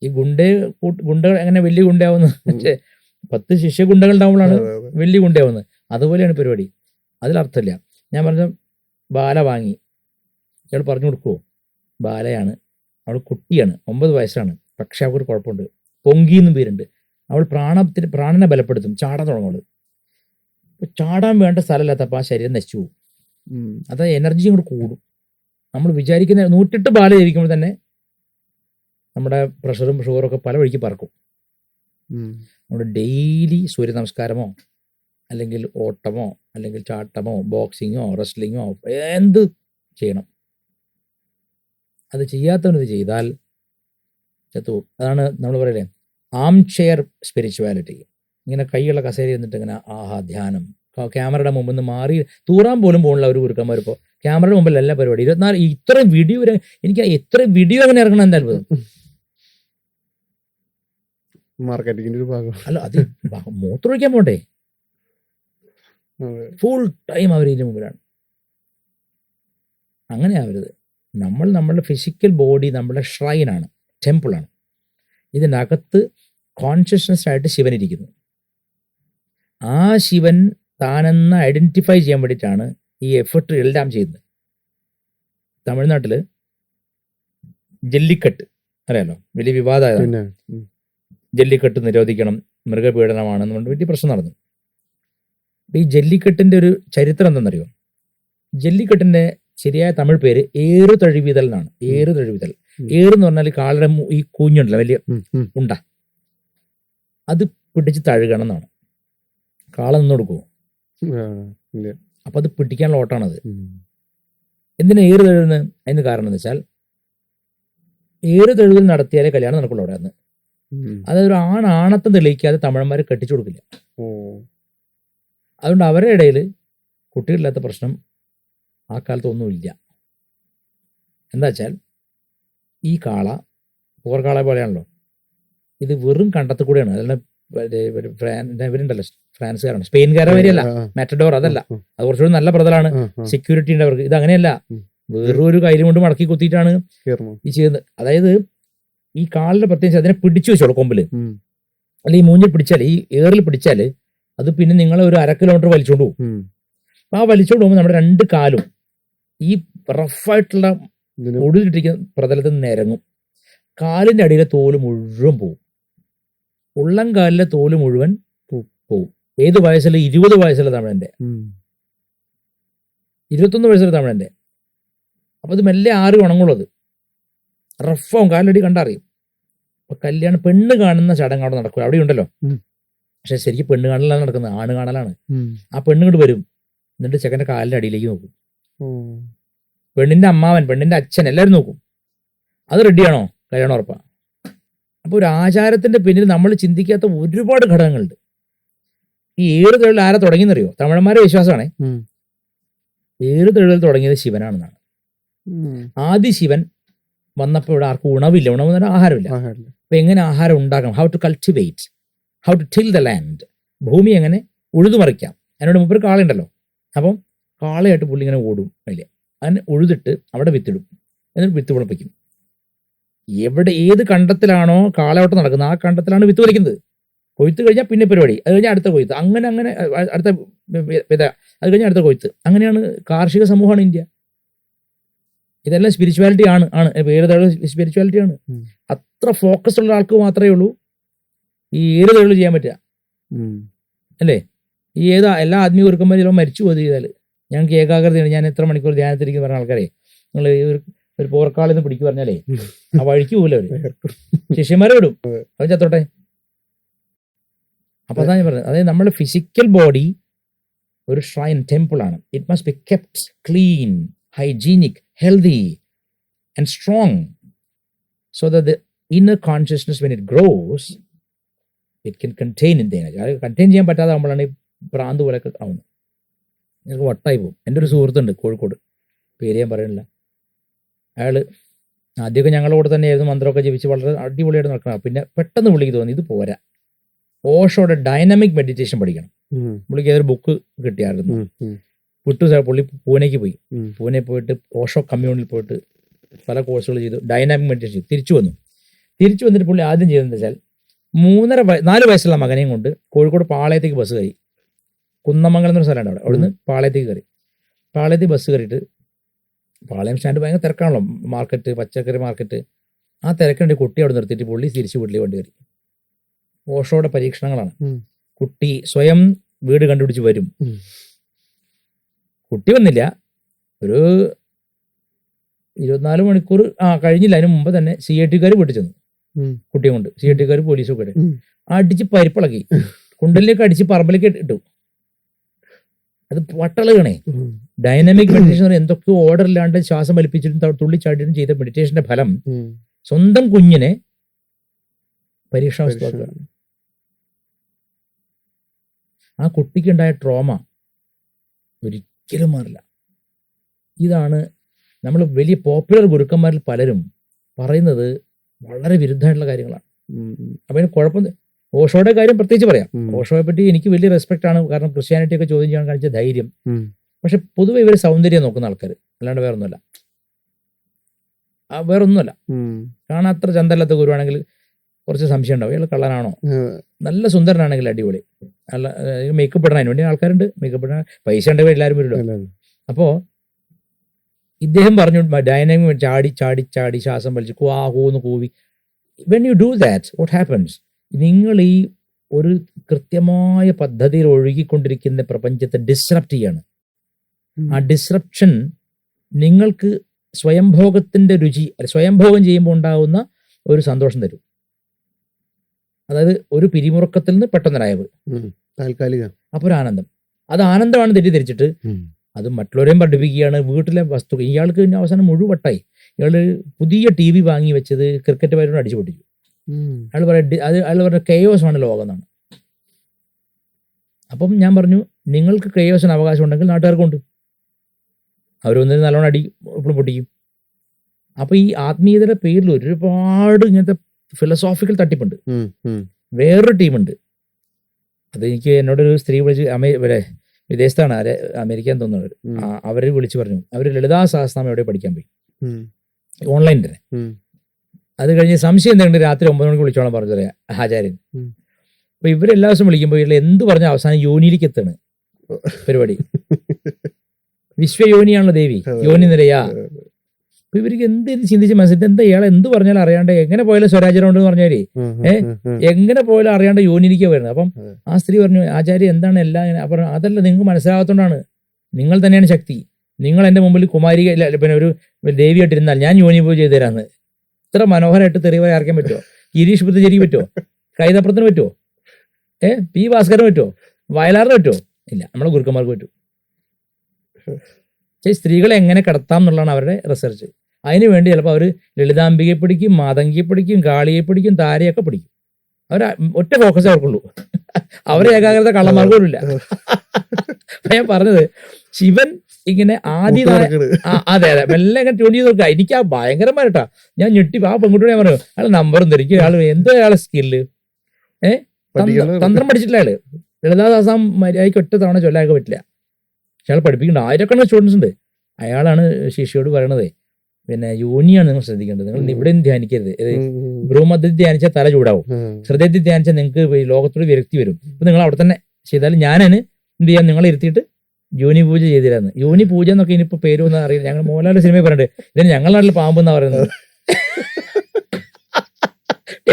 ഈ ഗുണ്ടകൾ എങ്ങനെ വലിയ ഗുണ്ടയാവുന്നത്? 10 ശിഷ്യ ഗുണ്ടകൾ ഉണ്ടാവുമ്പോഴാണ് വലിയ ഗുണ്ടയാവുന്നത്. അതുപോലെയാണ് പരിപാടി. അതിലർത്ഥമില്ല. ഞാൻ പറഞ്ഞ ബാല വാങ്ങി, ഇയാൾ പറഞ്ഞു കൊടുക്കുവോ? ബാലയാണ്, അവൾ കുട്ടിയാണ്, 9 വയസ്സാണ്. പക്ഷെ അവർക്ക് കുഴപ്പമുണ്ട്, പൊങ്കിന്നും പേരുണ്ട്. അവൾ പ്രാണനെ ബലപ്പെടുത്തും, ചാടാൻ തുടങ്ങുള്ളൂ. ചാടാൻ വേണ്ട സ്ഥലമില്ലാത്തപ്പോൾ ആ ശരീരം നശിച്ചു പോകും. അത് എനർജിയും കൂടെ കൂടും. നമ്മൾ വിചാരിക്കുന്ന 108 ബാല ഇരിക്കുമ്പോൾ തന്നെ നമ്മുടെ പ്രഷറും ഷുഗറും ഒക്കെ പല വഴിക്ക് പറക്കും. നമ്മൾ ഡെയിലി സൂര്യ നമസ്കാരമോ അല്ലെങ്കിൽ ഓട്ടമോ അല്ലെങ്കിൽ ചാട്ടമോ ബോക്സിങ്ങോ റെസ്ലിങ്ങോ എന്ത് ചെയ്യണം. അത് ചെയ്യാത്തവനത് ചെയ്താൽ ചത്തു. അതാണ് നമ്മൾ പറയലേ ആം ചെയർ സ്പിരിച്വാലിറ്റി. ഇങ്ങനെ കൈയുള്ള കസേര എന്നിട്ട് ഇങ്ങനെ ധ്യാനം. ക്യാമറയുടെ മുമ്പിൽ നിന്ന് മാറി തൂറാൻ പോലും പോകുന്നില്ല ഒരു ഗുരുക്കന്മാർ. ഇപ്പോൾ ക്യാമറയുടെ മുമ്പിൽ എല്ലാ പരിപാടി 24 ഇത്രയും വീഡിയോ വരെ. എനിക്ക് എത്ര വീഡിയോ അങ്ങനെ ഇറങ്ങണം എന്താ അത്ഭുതം. മാർക്കറ്റിംഗിന്റെ ഒരു ഭാഗം അല്ല, അത് മൂത്രമൊഴിക്കാൻ പോണ്ടേ? ഫുൾ ടൈം അവർ ഇതിന് മുമ്പിലാണ്. അങ്ങനെ ആവരുത്. നമ്മളുടെ ഫിസിക്കൽ ബോഡി നമ്മുടെ ഷ്രൈനാണ്, ടെമ്പിളാണ്. ഇതിനകത്ത് കോൺഷ്യസ്നസ് ആയിട്ട് ശിവൻ ഇരിക്കുന്നു. ആ ശിവൻ താനെന്ന് ഐഡന്റിഫൈ ചെയ്യാൻ വേണ്ടിയിട്ടാണ് ഈ എഫർട്ട് എല്ലാം ചെയ്യുന്നത്. തമിഴ്നാട്ടിൽ ജല്ലിക്കെട്ട് അറിയാലോ, വലിയ വിവാദമായതാണ്. ജല്ലിക്കെട്ട് നിരോധിക്കണം, മൃഗപീഡനമാണെന്ന് കൊണ്ട് വലിയ പ്രശ്നം നടന്നു. ഈ ജല്ലിക്കെട്ടിന്റെ ഒരു ചരിത്രം എന്തെന്നറിയോ? ജല്ലിക്കെട്ടിന്റെ ശരിയായ തമിഴ് പേര് ഏറു തഴുവിതൽ എന്നാണ്. ഏറു തഴുവിതൽ. ഏറ് എന്ന് പറഞ്ഞാൽ കാളയുടെ ഈ കൂഞ്ഞുണ്ടല്ലോ, വലിയ ഉണ്ട, അത് പിടിച്ച് തഴുകണം എന്നാണ്. കാള നിന്ന് കൊടുക്കുമോ? അപ്പൊ അത് പിടിക്കാനുള്ള ഓട്ടാണത്. എന്തിനാ ഏറ് തഴുകുന്നത്? അതിന് കാരണം എന്ന് വെച്ചാൽ ഏറ് തഴുകൽ നടത്തിയാലേ കല്യാണം നടക്കുള്ളൂ അവിടെ. അന്ന് അതായത് ഒരു ആണത്തം തെളിയിക്കാതെ തമിഴന്മാരെ കെട്ടിച്ചു കൊടുക്കില്ല. അതുകൊണ്ട് അവരുടെ ഇടയിൽ കുട്ടികളില്ലാത്ത പ്രശ്നം ആ കാലത്ത് ഒന്നുമില്ല. എന്താ വെച്ചാൽ ഈ കാള പോർക്കാള പോലെയാണല്ലോ, ഇത് വെറും കണ്ടത്തിൽ കൂടെയാണ്. അല്ലാണ്ട് ഇവരുണ്ടല്ലോ ഫ്രാൻസുകാരാണ്, സ്പെയിൻകാരെ വരെയല്ല, മാറ്റഡോർ അതല്ല. അത് കുറച്ചുകൂടി നല്ല പ്രതലാണ്, സെക്യൂരിറ്റി ഉണ്ട് അവർക്ക്. ഇത് അങ്ങനെയല്ല, വേറൊരു കയ്യിലും കൊണ്ട് മടക്കി കുത്തിയിട്ടാണ് ഈ ചെയ്യുന്നത്. അതായത് ഈ കാലിന്റെ പ്രത്യേകിച്ച് അതിനെ പിടിച്ചു വെച്ചോളൂ കൊമ്പില്, അല്ല ഈ മൂഞ്ഞിൽ പിടിച്ചാൽ, ഈ ഏറിൽ പിടിച്ചാൽ അത് പിന്നെ നിങ്ങളെ ഒരു 1/2 കിലോമീറ്റർ വലിച്ചോണ്ട് പോകും. അപ്പൊ ആ വലിച്ചോണ്ട് പോകുമ്പോൾ നമ്മുടെ 2 കാലും ഈ റഫായിട്ടുള്ള ഒടുവിലിട്ടിരിക്കുന്ന പ്രതലത്തിൽ നിന്ന് ഇറങ്ങും. കാലിന്റെ അടിയിലെ തോല് മുഴുവൻ പോവും, ഉള്ളം കാലിലെ തോല് മുഴുവൻ പോവും. ഏത് വയസ്സിൽ? 20 വയസ്സുള്ള തമിഴന്റെ, 21 വയസ്സുള്ള തമിഴന്റെ. അപ്പോൾ അത് മെല്ലെ ആറി ഉണങ്ങുള്ളത്, റഫാവും, കാലടി കണ്ടറിയും. അപ്പോൾ കല്യാണം പെണ്ണ് കാണുന്ന ചടങ്ങ് അവിടെ നടക്കും, അവിടെ ഉണ്ടല്ലോ. പക്ഷെ ശരിക്കും പെണ്ണ് കാണലാണ് നടക്കുന്നത്, ആണ് കാണലാണ്. ആ പെണ്ണിങ്ങോട്ട് വരും, എന്നിട്ട് ചെക്കൻ്റെ കാലിൻ്റെ അടിയിലേക്ക് നോക്കും. പെണ്ണിൻ്റെ അമ്മാവൻ, പെണ്ണിൻ്റെ അച്ഛൻ എല്ലാവരും നോക്കും, അത് റെഡിയാണോ, കല്യാണം ഉറപ്പാണ്. അപ്പോൾ ഒരു ആചാരത്തിൻ്റെ പിന്നിൽ നമ്മൾ ചിന്തിക്കാത്ത ഒരുപാട് ഘടകങ്ങളുണ്ട്. ഈ ഏറ് തൊഴിൽ ആരെ തുടങ്ങിയെന്നറിയോ? തമിഴന്മാരുടെ വിശ്വാസമാണേ. ഏറ് തൊഴിൽ തുടങ്ങിയത് ശിവനാണെന്നാണ്. ആദ്യ ശിവൻ വന്നപ്പോൾ ഇവിടെ ആർക്കും ഉണവില്ല, ഉണവ് എന്ന് പറഞ്ഞാൽ ആഹാരമില്ല. അപ്പൊ എങ്ങനെ ആഹാരം ഉണ്ടാക്കണം, how to cultivate, how to till the land, ഭൂമി എങ്ങനെ ഉഴുതുമറിക്കാം. അതിനോട് മുമ്പ് ഒരു കാളയുണ്ടല്ലോ, അപ്പം കാളയായിട്ട് പുള്ളി ഇങ്ങനെ ഓടും, അതിൽ അതിന് ഉഴുതിട്ട് അവിടെ വിത്തിടും, എന്നിട്ട് വിത്ത് മുളപ്പിക്കും. എവിടെ ഏത് കണ്ടത്തിലാണോ കാളയോട്ടം നടക്കുന്നത് ആ കണ്ടത്തിലാണ് വിത്ത് വലിക്കുന്നത്. കൊയ്ത്ത് കഴിഞ്ഞാൽ പിന്നെ പരിപാടി, അത് കഴിഞ്ഞാൽ അടുത്ത കൊയ്ത്ത്, അങ്ങനെ അങ്ങനെ അടുത്ത വിത, അത് കഴിഞ്ഞാൽ അടുത്ത കൊയ്ത്ത്. അങ്ങനെയാണ് കാർഷിക സമൂഹമാണ് ഇന്ത്യ. ഇതെല്ലാം സ്പിരിച്വാലിറ്റി ആണ് ഏത് തൊഴിൽ സ്പിരിച്വാലിറ്റി ആണ്. അത്ര ഫോക്കസ് ഉള്ള ആൾക്ക് മാത്രമേ ഉള്ളൂ ഈ ഏത് തൊഴിൽ ചെയ്യാൻ പറ്റുക, അല്ലേ? ഈ എല്ലാ ആത്മീയ കുറുക്കന്മാരും ചിലപ്പോൾ മരിച്ചു പോയത് ചെയ്താൽ ഞങ്ങൾക്ക് ഏകാഗ്രതയാണ്, ഞാൻ എത്ര മണിക്കൂർ ധ്യാനത്തിരിക്കുന്ന പറഞ്ഞ ആൾക്കാരെ നിങ്ങൾ ഒരു പോർക്കാളിൽ നിന്ന് പിടിക്കുക പറഞ്ഞാലേ ആ വഴിക്ക് പോകില്ല അവര്, ശിഷ്യന്മാരെ വിടും, അത് ചത്തോട്ടെ. അപ്പൊ അതാണ് ഞാൻ പറഞ്ഞത്, അതായത് നമ്മുടെ ഫിസിക്കൽ ബോഡി ഒരു ഷ്രൈൻ, ടെമ്പിൾ ആണ്. It must be kept clean, hygienic, healthy and strong, so that the inner consciousness, when it grows, it can contain in the energy. അത് കണ്ടെയ്ൻ ചെയ്യാൻ പറ്റാതെ ആകുമ്പോഴാണ് ഈ ഭ്രാന്ത് പോലെയൊക്കെ ആവുന്നത്. നിങ്ങൾക്ക് വട്ടായി പോകും. എൻ്റെ ഒരു സുഹൃത്തുണ്ട് കോഴിക്കോട്, പേര് ഞാൻ പറയുന്നില്ല. അയാൾ ആദ്യമൊക്കെ ഞങ്ങളുടെ കൂടെ തന്നെയായിരുന്നു, മന്ത്രമൊക്കെ ജപിച്ച് വളരെ അടിപൊളിയായിട്ട് നടക്കണം. പിന്നെ പെട്ടെന്ന് പുള്ളിക്ക് തോന്നി ഇത് പോരാ, ഓഷോയുടെ ഡൈനാമിക് മെഡിറ്റേഷൻ പഠിക്കണം. പുള്ളിക്ക് ഏതൊരു ബുക്ക് കിട്ടിയായിരുന്നു, വിട്ടു. പുള്ളി പൂനെക്ക് പോയി, പൂനെ പോയിട്ട് ഓഷോ കമ്മ്യൂണിൽ പോയിട്ട് പല കോഴ്സുകൾ ചെയ്തു, ഡൈനാമിക് മെഡിറ്റേഷൻ ചെയ്തു. തിരിച്ചു വന്നിട്ട് പുള്ളി ആദ്യം ചെയ്തതെന്ന് വെച്ചാൽ 4 വയസ്സുള്ള മകനെയും കൊണ്ട് കോഴിക്കോട് പാളയത്തേക്ക് ബസ് കയറി. കുന്നമംഗലം എന്നൊരു സ്ഥലമുണ്ട് അവിടെ, അവിടുന്ന് പാളയത്തേക്ക് കയറി. പാളയത്തേക്ക് ബസ് കയറിയിട്ട്, പാളയം സ്റ്റാൻഡ് ഭയങ്കര തിരക്കാണല്ലോ, മാർക്കറ്റ്, പച്ചക്കറി മാർക്കറ്റ്, ആ തിരക്കുണ്ട്. കുട്ടി അവിടെ നിർത്തിയിട്ട് പുള്ളി തിരിച്ച് വീട്ടിലേക്ക് വണ്ടി കയറി. ഓഷോയുടെ പരീക്ഷണങ്ങളാണ്. കുട്ടി സ്വയം വീട് കണ്ടുപിടിച്ച് വരും. കുട്ടി വന്നില്ല, ഒരു 24 മണിക്കൂർ കഴിഞ്ഞില്ല, അതിന് മുമ്പ് തന്നെ CIT-കാർ വീട്ടിൽ ചെന്നു കുട്ടിയെ കൊണ്ട്. CIT-കാർ പോലീസൊക്കെ അടിച്ച് പരിപ്പിളക്കി, കുണ്ടലിലേക്ക് അടിച്ച് പറമ്പിലേക്ക് ഇട്ടു. അത് വട്ടളകണേ. ഡൈനാമിക് മെഡിറ്റേഷൻ എന്തൊക്കെയോ ഓർഡർ ഇല്ലാണ്ട് ശ്വാസം വലിപ്പിച്ചിട്ടും തുള്ളിച്ചാട്ടിട്ടും ചെയ്ത മെഡിറ്റേഷന്റെ ഫലം സ്വന്തം കുഞ്ഞിനെ പരീക്ഷാവസ്ഥയാക്കുകയാണ്. ആ കുട്ടിക്കുണ്ടായ ട്രോമ ഒരിക്കലും മാറില്ല. ഇതാണ് നമ്മൾ വലിയ പോപ്പുലർ ഗുരുക്കന്മാരിൽ പലരും പറയുന്നത് വളരെ വിരുദ്ധമായിട്ടുള്ള കാര്യങ്ങളാണ്. അപ്പൊ അതിന് കുഴപ്പം, ഓഷോയുടെ കാര്യം പ്രത്യേകിച്ച് പറയാം. ഓഷോയെ പറ്റി എനിക്ക് വലിയ റെസ്പെക്ട് ആണ്, കാരണം ക്രിസ്ത്യാനിറ്റി ഒക്കെ ചോദ്യം ചെയ്യാൻ കാണിച്ച ധൈര്യം. പക്ഷെ പൊതുവെ ഇവർ സൗന്ദര്യം നോക്കുന്ന ആൾക്കാർ, അല്ലാണ്ട് വേറൊന്നുമല്ല. കാണാൻ അത്ര ചന്തല്ലാത്ത ഗുരുവാണെങ്കിൽ കുറച്ച് സംശയം ഉണ്ടാവും, ഇയാൾ കള്ളനാണോ. നല്ല സുന്ദരനാണെങ്കിൽ അടിപൊളി, അല്ല മേക്കപ്പ് ഇടാൻ വേണ്ടി ആൾക്കാരുണ്ട്, മേക്കപ്പ് ഇടാൻ പൈസ ഉണ്ടെങ്കിൽ എല്ലാവരും വരുമല്ലോ. അപ്പോ ഇദ്ദേഹം പറഞ്ഞു ഡൈനാമിക് ചാടി ചാടി ചാടി ശ്വാസം വലിച്ച് കൂന്ന് കൂവി. When you do that what happens, നിങ്ങൾ ഈ ഒരു കൃത്യമായ പദ്ധതിയിൽ ഒഴുകിക്കൊണ്ടിരിക്കുന്ന പ്രപഞ്ചത്തെ ഡിസ്റപ്റ്റ് ചെയ്യാണ്. ആ ഡിസ്റപ്ഷൻ നിങ്ങൾക്ക് സ്വയംഭോഗത്തിന്റെ രുചി, സ്വയംഭോഗം ചെയ്യുമ്പോൾ ഉണ്ടാകുന്ന ഒരു സന്തോഷം തരും. അതായത് ഒരു പിരിമുറുക്കത്തിൽ നിന്ന് പെട്ടെന്നൊരയവ്, താൽക്കാലിക. അപ്പൊ ഒരു ആനന്ദം. അത് ആനന്ദമാണ് തെറ്റിദ്ധരിച്ചിട്ട് അത് മറ്റുള്ളവരെയും പഠിപ്പിക്കുകയാണ്. വീട്ടിലെ വസ്തു ഇയാൾക്ക് അവസാനം മുഴുവട്ടായി. ഇയാള് പുതിയ TV വാങ്ങി വെച്ചത് ക്രിക്കറ്റ് പരമായിട്ട് അടിച്ചു പൊട്ടിച്ചു. അയാൾ പറഞ്ഞ കെയോസ് ആണ് ലോകം എന്നാണ്. അപ്പം ഞാൻ പറഞ്ഞു, നിങ്ങൾക്ക് കെയോസിന് അവകാശം ഉണ്ടെങ്കിൽ നാട്ടുകാർക്കുണ്ട്. അവരൊന്നിനും നല്ലോണം അടി ഇപ്പോഴും പൊട്ടിക്കും. അപ്പൊ ഈ ആത്മീയതയുടെ പേരിൽ ഒരുപാട് ഇങ്ങനത്തെ ഫിലോസോഫിക്കൽ തട്ടിപ്പുണ്ട്. വേറൊരു ടീമുണ്ട്, അതെനിക്ക് എന്നോടൊരു സ്ത്രീ വിളിച്ച്, വിദേശത്താണ്, അമേരിക്കൻ തോന്നുന്നത്, അവര് വിളിച്ചു പറഞ്ഞു, അവര് ലളിതാ സഹസ്രനാമം എവിടെ പഠിക്കാൻ പോയി, ഓൺലൈൻ തന്നെ. അത് കഴിഞ്ഞ് സംശയം എന്തെങ്കിലും രാത്രി 9 മണിക്ക് വിളിച്ചോളാം പറഞ്ഞു പറയാം ആചാര്യൻ. അപ്പൊ ഇവരെല്ലാ ദിവസം വിളിക്കുമ്പോൾ ഇവരിൽ എന്ത് പറഞ്ഞ അവസാനം യോനിയിലേക്ക് എത്താണ് പരിപാടി. വിശ്വയോനിയാണല്ലോ ദേവി, യോനി നിരയാ. അപ്പൊ ഇവർക്ക് എന്ത് ചിന്തിച്ച് മനസ്സിലായിട്ട് എന്താ ഇയാളെ എന്ത് പറഞ്ഞാലും അറിയാണ്ട്, എങ്ങനെ പോയാലും സ്വരാജ്യം ഉണ്ടെന്ന് പറഞ്ഞാലേ എങ്ങനെ പോയാലും അറിയാണ്ട് യോനിയിലേക്ക് വരുന്നത്. അപ്പം ആ സ്ത്രീ പറഞ്ഞു, ആചാര്യ എന്താണ് എല്ലാം, അപ്പൊ അതല്ല, നിങ്ങൾക്ക് മനസ്സിലാകത്തോണ്ടാണ്, നിങ്ങൾ തന്നെയാണ് ശക്തി, നിങ്ങൾ എൻ്റെ മുമ്പിൽ കുമാരി പിന്നെ ഒരു ദേവിയായിട്ടിരുന്നാൽ ഞാൻ യോനി പൂജ ചെയ്തു തരാമെന്ന്. ഇത്ര മനോഹരമായിട്ട് തെറിവായി ആർക്കാൻ പറ്റുമോ? ഗിരീഷ് പുത്തഞ്ചേരിക്ക് പറ്റുമോ? കൈതപ്പുറത്തിന് പറ്റുമോ? പി ഭാസ്കറിന് പറ്റുമോ? വയലാറിന് പറ്റുമോ? ഇല്ല, നമ്മുടെ ഗുരുക്കന്മാർക്ക് പറ്റും. സ്ത്രീകളെ എങ്ങനെ കടത്താം എന്നുള്ളതാണ് അവരുടെ റിസർച്ച്. അതിന് വേണ്ടി ചിലപ്പോൾ അവർ ലളിതാംബികയെ പിടിക്കും, മാതങ്കിയെ പിടിക്കും, കാളിയെ പിടിക്കും, താരയൊക്കെ പിടിക്കും. അവർ ഒറ്റ ഫോക്കസ് അവർക്കുള്ളൂ. അവരെ ഏകാഗ്രത കള്ളന്മാർക്ക് പോലും ഇല്ല. ഞാൻ പറഞ്ഞത് ശിവൻ ഇങ്ങനെ അതെ മെല്ലെ ഇങ്ങനെ ട്യൂൺ ചെയ്ത് നോക്കുക. എനിക്ക് ആ ഭയങ്കരമായിട്ടാ ഞാൻ ഞെട്ടി. ആ പെൺകുട്ടിയോട് ഞാൻ പറഞ്ഞു, അയാൾ നമ്പറും ധരിക്കും, അയാൾ എന്തോ അയാളെ സ്കില്ല് തന്ത്രം പഠിച്ചിട്ടില്ല. അയാള് ലളിതാദാസം മര്യാദയ്ക്ക് ഒറ്റ തവണ ചൊല്ലാനൊക്കെ പറ്റില്ല. പക്ഷെ അയാൾ പഠിപ്പിക്കുന്നുണ്ട്. ആയിരക്കണക്കിന് സ്റ്റുഡൻസ് ഉണ്ട്. അയാളാണ് ശിഷ്യയോട് പറയണത്, പിന്നെ യോനിയാണ് നിങ്ങൾ ശ്രദ്ധിക്കേണ്ടത്. നിങ്ങൾ ഇവിടെയും ധ്യാനിക്കരുത്. ഭ്രൂമധ്യത്തിൽ ധ്യാനിച്ചാൽ തല ചൂടാവും. ഹൃദയത്തിൽ ധ്യാനിച്ചാൽ നിങ്ങൾക്ക് ലോകത്തോട് വിരക്തി വരും. അപ്പൊ നിങ്ങൾ അവിടെ തന്നെ ചെയ്താൽ ഞാനതിന് എന്ത് ചെയ്യാം, നിങ്ങളെ ഇരുത്തിയിട്ട് യോനി പൂജ ചെയ്തിരാന്ന്. യോനി പൂജ എന്നൊക്കെ ഇനിയിപ്പോ പേരൊന്നും അറിയില്ല. ഞങ്ങൾ മോഹൻലാലിന്റെ സിനിമയിൽ പറഞ്ഞിട്ട് ഇതിന് ഞങ്ങളുടെ നാട്ടിൽ പാമ്പെന്നാ പറയുന്നത്.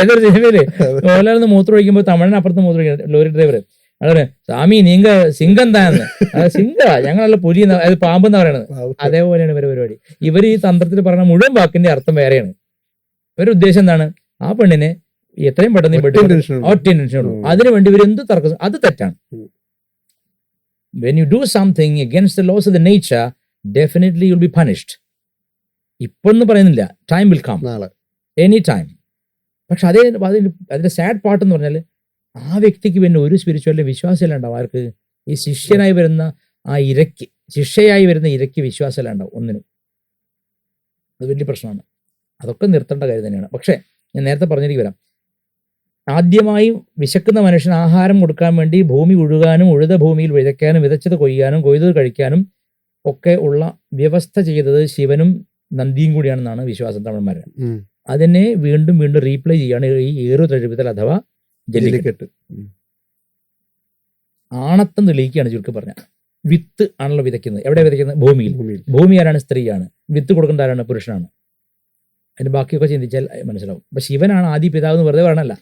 ഏതൊരു സിനിമയില് മോഹൻലാലിന് മൂത്രം ഒഴിക്കുമ്പോൾ തമിഴിനപ്പുറത്ത് മൂത്രം ഒഴിക്കുന്നത് ലോറി ഡ്രൈവർ അതെ സ്വാമി നീങ്ക സിംഗം താന്ന് സിംഗ ഞങ്ങളല്ല പുലി അത് പാമ്പെന്നാ പറയണത്. അതേപോലെയാണ് ഇവരെ പരിപാടി. ഇവർ ഈ തന്ത്രത്തിൽ പറഞ്ഞ മുഴുവൻ വാക്കിന്റെ അർത്ഥം വേറെയാണ്. ഇവരുടെ ഉദ്ദേശം എന്താണ്? ആ പെണ്ണിനെ എത്രയും പെട്ടെന്ന് ഒറ്റ ടെൻഷൻ ഉള്ളൂ. അതിനുവേണ്ടി ഇവരെന്ത് തർക്കം, അത് തെറ്റാണ്. When you do something against the laws of the nature, definitely you'll be punished. ഇപ്പൊന്നും പറയുന്നില്ല, time will come, any time. പക്ഷെ അതിന്റെ സാഡ് പാർട്ട് എന്ന് പറഞ്ഞാൽ ആ വ്യക്തിക്ക് പിന്നെ ഒരു സ്പിരിച്വാലിറ്റി വിശ്വാസമല്ല ഉണ്ടാവും. ആർക്ക്? ഈ ശിഷ്യനായി വരുന്ന ആ ഇരയ്ക്ക്, ശിഷ്യയായി വരുന്ന ഇരയ്ക്ക് വിശ്വാസമല്ല ഉണ്ടാവും ഒന്നിനും. അത് വലിയ പ്രശ്നമാണ്. അതൊക്കെ നിർത്തേണ്ട കാര്യം തന്നെയാണ്. പക്ഷെ ഞാൻ നേരത്തെ പറഞ്ഞിരിക്കും വരാം. ആദ്യമായി വിശക്കുന്ന മനുഷ്യന് ആഹാരം കൊടുക്കാൻ വേണ്ടി ഭൂമി ഉഴുകാനും ഉഴുത ഭൂമിയിൽ വിതയ്ക്കാനും വിതച്ചത് കൊയ്യാനും കൊയ്തത് കഴിക്കാനും ഒക്കെ ഉള്ള വ്യവസ്ഥ ചെയ്തത് ശിവനും നന്ദിയും കൂടിയാണെന്നാണ് വിശ്വാസം തമിഴന്മാരെ. അതിനെ വീണ്ടും വീണ്ടും റീപ്ലേ ചെയ്യാണ് ഈ ഏറു തഴുവിതൽ അഥവാ ജല്ലിക്കെട്ട്. ആണത്തം തെളിയിക്കുകയാണ് ചുരുക്കി പറഞ്ഞ. വിത്ത് ആണല്ലോ വിതയ്ക്കുന്നത്. എവിടെ വിതയ്ക്കുന്നത്? ഭൂമിയിൽ. ഭൂമി ആരാണ്? സ്ത്രീയാണ്. വിത്ത് കൊടുക്കേണ്ട ആരാണ്? പുരുഷനാണ്. അതിന് ബാക്കിയൊക്കെ ചിന്തിച്ചാൽ മനസ്സിലാവും. അപ്പൊ ശിവനാണ് ആദ്യ പിതാവ് എന്ന് വെറുതെ പറയണല്ല.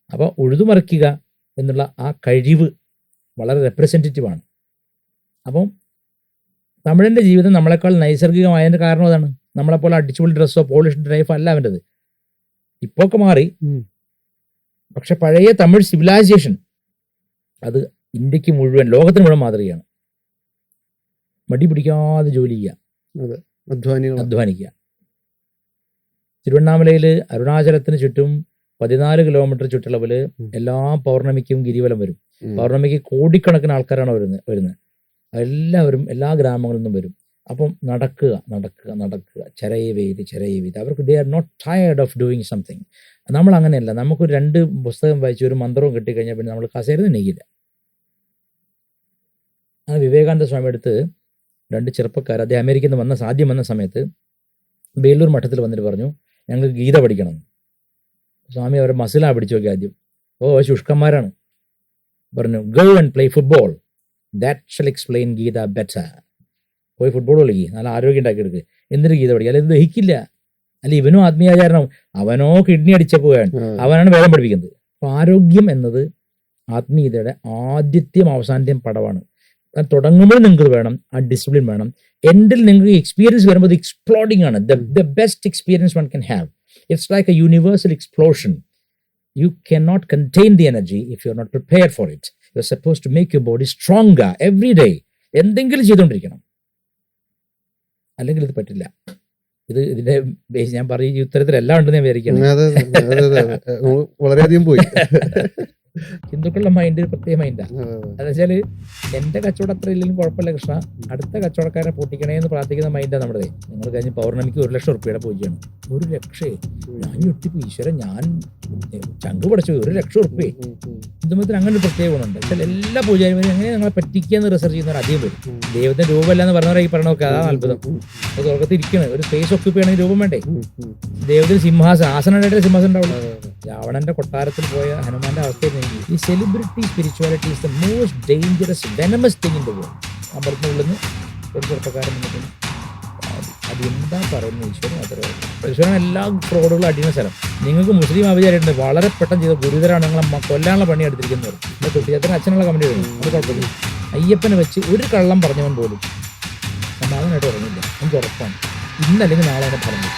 അപ്പൊ ഉഴുതുമറിക്കുക എന്നുള്ള ആ കഴിവ് വളരെ റെപ്രസെൻറ്റേറ്റീവ് ആണ്. അപ്പം തമിഴന്റെ ജീവിതം നമ്മളെക്കാൾ നൈസർഗികമായതിന്റെ കാരണം അതാണ്. നമ്മളെപ്പോലെ അടിച്ചുപൊളി ഡ്രസ്സോ പോളിഷ്ഡ് ലൈഫോ അല്ല അവൻ്റെത്. ഇപ്പൊക്കെ മാറി. പക്ഷെ പഴയ തമിഴ് സിവിലൈസേഷൻ അത് ഇന്ത്യക്ക് മുഴുവൻ, ലോകത്തിന് മുഴുവൻ മാതൃകയാണ്. മടി പിടിക്കാതെ ജോലി ചെയ്യുക, അധ്വാനിക്കുക. തിരുവണ്ണാമലയിൽ അരുണാചലത്തിന് ചുറ്റും 14 കിലോമീറ്റർ ചുറ്റളവില് എല്ലാ പൗർണമിക്കും ഗിരിവലം വരും. പൗർണമിക്ക് കോടിക്കണക്കിന് ആൾക്കാരാണ് വരുന്നത്. എല്ലാവരും എല്ലാ ഗ്രാമങ്ങളിൽ നിന്നും വരും. അപ്പം നടക്കുക, ചെരയവെയ്ത് അവർക്ക് they are not tired of doing something. നമ്മൾ അങ്ങനെയല്ല. നമുക്ക് 2 പുസ്തകം വായിച്ച് ഒരു മന്ത്രവും കിട്ടിക്കഴിഞ്ഞാൽ പിന്നെ നമ്മൾ കസേരന്ന് നീങ്ങില്ല. ആ വിവേകാനന്ദ സ്വാമി അടുത്ത് 2 ചെറുപ്പക്കാർ അദ്ദേഹം അമേരിക്കയിൽ നിന്ന് ആദ്യം വന്ന സമയത്ത് ബേലൂർ മഠത്തിൽ വന്നിട്ട് പറഞ്ഞു, ഞങ്ങൾക്ക് ഗീത പഠിക്കണം. സ്വാമി അവരെ മസിലാ പിടിച്ചു നോക്കി ആദ്യം. ശുഷ്കന്മാരാണ്. പറഞ്ഞു, go and play football, that shall explain Gita better. പോയി ഫുട്ബോൾ കളിക്കുക, നല്ല ആരോഗ്യം ഉണ്ടാക്കിയെടുക്കുക. എന്തിനു ഗീത പഠിക്കുക? അല്ലെങ്കിൽ ഇത് ദഹിക്കില്ല. അല്ല ഇവനും ആത്മീയാചാരണം, അവനോ കിഡ്നി അടിച്ചപ്പോഴാണ്, അവനാണ് വേദം പഠിപ്പിക്കുന്നത്. അപ്പൊ ആരോഗ്യം എന്നത് ആത്മീയതയുടെ ആദ്യത്തെയും അവസാനത്തെയും പടവാണ്. തുടങ്ങുമ്പോൾ നിങ്ങൾക്ക് വേണം ആ ഡിസിപ്ലിൻ വേണം. എൻഡിൽ നിങ്ങൾക്ക് എക്സ്പീരിയൻസ് വരുമ്പോൾ അത് എക്സ്പ്ലോഡിംഗ് ആണ്. The best experience one can have. It's like a universal explosion. You cannot contain the energy if you're not prepared for it. You're supposed to make your body stronger every day. എന്തെങ്കിലും ചെയ്തുകൊണ്ടിരിക്കണം, അല്ലെങ്കിൽ ഇത് പറ്റില്ല. ഇതിന്റെ base ഞാൻ പറയും, ഈ ഉത്തരത്തിലെല്ലാം ഉണ്ടെന്ന് ഞാൻ വിചാരിക്കണം. വളരെയധികം പോയി. ഹിന്ദുക്കളുടെ മൈൻഡ് പ്രത്യേക മൈൻഡാ. എന്ന് വെച്ചാല് എന്റെ കച്ചവടം അത്ര ഇല്ലെങ്കിലും കുഴപ്പമില്ല കൃഷ്ണ, അടുത്ത കച്ചവടക്കാരെ പൊട്ടിക്കണേ എന്ന് പ്രാർത്ഥിക്കുന്ന മൈൻഡാ നമ്മുടെ. നിങ്ങൾ കഴിഞ്ഞ് പൗർണമിക്ക് 1 ലക്ഷം റുപ്യയുടെ പൂജയാണ്. 1 ലക്ഷം! ഞാൻ ഞെട്ടിപ്പോ, ഈശ്വരൻ ഞാൻ ചങ്കു പഠിച്ചു. 1 ലക്ഷം റുപ്യ ഹിന്ദുമതത്തിന് അങ്ങനെ ഒരു പ്രത്യേക ഗുണമുണ്ട്. പക്ഷെ എല്ലാ പൂജാരിമാരും എങ്ങനെ ഞങ്ങളെ പറ്റിക്കാന്ന് റിസർച്ച് ചെയ്യുന്നവർ അധികം വരും. ദൈവത്തിന്റെ രൂപമല്ല എന്ന് പറഞ്ഞവരായി പറഞ്ഞൊക്കെ അതാണ് അത്ഭുതം. അത് തുറക്കത്തിൽ ഇരിക്കണേ, ഒരു സ്പേസ് ഒക്യുപ്പ് ചെയ്യണമെങ്കിൽ രൂപം വേണ്ടേ? ദൈവത്തിന് സിംഹാസനം, ആസനമായിട്ട് സിംഹാസനം ഉണ്ടാവുള്ളൂ. രാവണന്റെ കൊട്ടാരത്തിൽ പോയ ഹനുമാന്റെ അവസ്ഥയിൽ ഈ celebrity spirituality is the most dangerous venomous thing in the world. അമ്പലത്തിനുള്ളിൽ നിന്ന് ഒരു ചെറുപ്പക്കാരൻ നിന്നിട്ട് അതെന്താ പറയുന്നത്? ഈശ്വരൻ എല്ലാ ഫ്രോഡുകളും അടിയുന്ന സ്ഥലം. നിങ്ങൾക്ക് മുസ്ലിം ആചാര്യമുണ്ട്, വളരെ പെട്ടെന്ന് ചെയ്ത ഗുരുതരാണ്, നിങ്ങളെ കൊല്ലാനുള്ള പണി എടുത്തിരിക്കുന്നവർ. കുട്ടിയത്തിന് അച്ഛനുള്ള കമന്റ് വരുന്നു, അത് കുഴപ്പമില്ല. അയ്യപ്പനെ വെച്ച് ഒരു കള്ളം പറഞ്ഞവൻ പോലും സമാധാനമായിട്ട് ഉറങ്ങില്ല. എനിക്ക് ഉറപ്പാണ്. ഇന്നല്ലെങ്കിൽ നാളെ അവനെ പറഞ്ഞു.